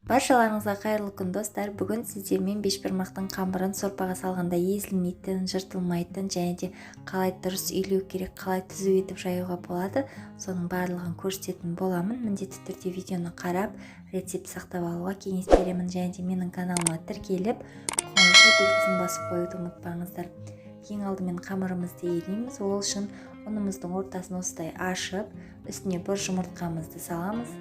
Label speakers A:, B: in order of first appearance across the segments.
A: Баршаларыңызға қайырлы күн достар. Бүгін сіздермен бешбармақтың қамырын сорпаға салғанда езілмейтін, жыртылмайтын және де қалай дұрыс үйлеу керек, қалай түзу етіп жаюға болады, соның барлығын көрсететін боламын. Міндетті түрде видеоны қарап, рецепт сақтап алуға кеңес беремін және де менің каналыма тіркеліп, қоңырау белгісін басып қоюды ұмытпаңыздар. Ең алдымен қамырымызды елейміз. Ол үшін ұнымыздың ортасын осылай ашып, үстіне бір жұмыртқамызды саламыз.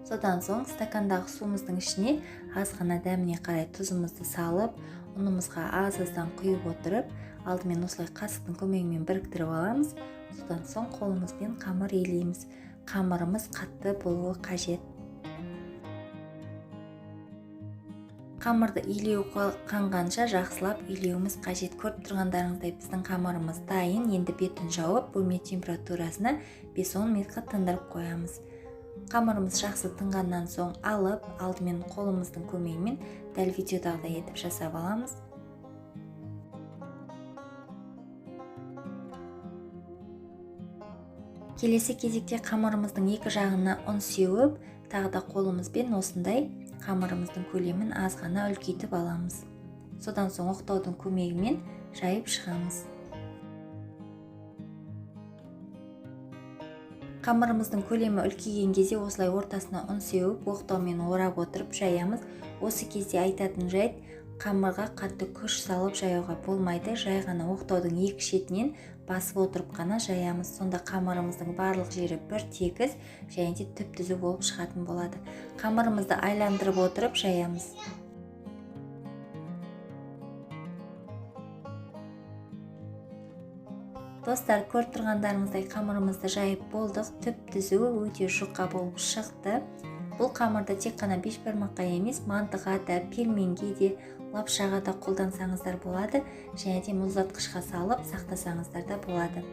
A: Содан соң стакандағы суымыздың ішіне аз ғана дәміне қарай тұзымызды салып, ұнымызға аз-аздан құйып отырып, алдымен осылай қасықтың көмегімен біріктіріп аламыз. Содан соң қолымызбен қамыр елейміз. Қамырымыз қатты болуы қажет. Қамырды илеу қанғанша жақсылап илеуіміз қажет. Көріп тұрғандарыңыздай біздің қамырымыз дайын. Енді бетін жауып, бөлме температурасына 5-10 минутқа тындырып қоямыз. Қамырымыз жақсы тынғаннан соң алып, алдымен қолымыздың көмегімен дәл видеодағыдай етіп жасап аламыз. Келесі кезекте қамырымыздың екі жағына ұн сеуіп, тағы да қолымызбен осындай қамырымыздың көлемін аз ғана үлкейтіп аламыз. Содан соң оқтаудың көмегімен жайып шығамыз. Қамырымыздың көлемі үлкейген кезде осылай ортасына ұн сеуіп, оқтаумен орап отырып жаямыз. Осы кезде айтатын жайт, қамырға қатты күш салып жаюға болмайды. Жай ғана оқтаудың екі шетінен басып отырып қана жаямыз. Сонда қамырымыздың барлық жері бір тегіс және де түп-түзу болып шығатын болады. Қамырымызды айландырып отырып жаямыз. Достар, көріп тұрғандарыңыздай қамырымызды жайып болдық. Түп-түзу өте жұқа болып шықты. Бұл қамырды тек қана бешбармаққа емес, мантыға да, пельменге де, лапшаға да қолдансаңыздар болады. Және де мұздатқышқа салып сақтасаңыздар да болады.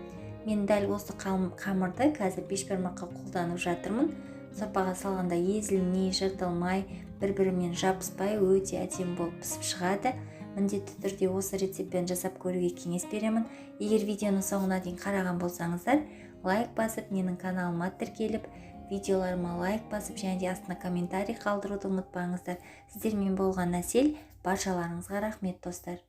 A: Мен дәл осы қамырды қазір бешбармаққа қолданып жатырмын. Сорпаға салғанда езілмей, жыртылмай, бір-бірімен жабыспай өте әдемі болып пісіп шығады. Міндетті түрде осы рецептпен жасап көруге кеңес беремін. Егер видеоны соңына дейін қараған болсаңыздар, лайк басып, менің каналыма тіркеліп, видеоларыма лайк басып, және де астына комментарий қалдыруды ұмытпаңыздар. Сіздермен болған Әсел, баршаларыңызға рахмет достар.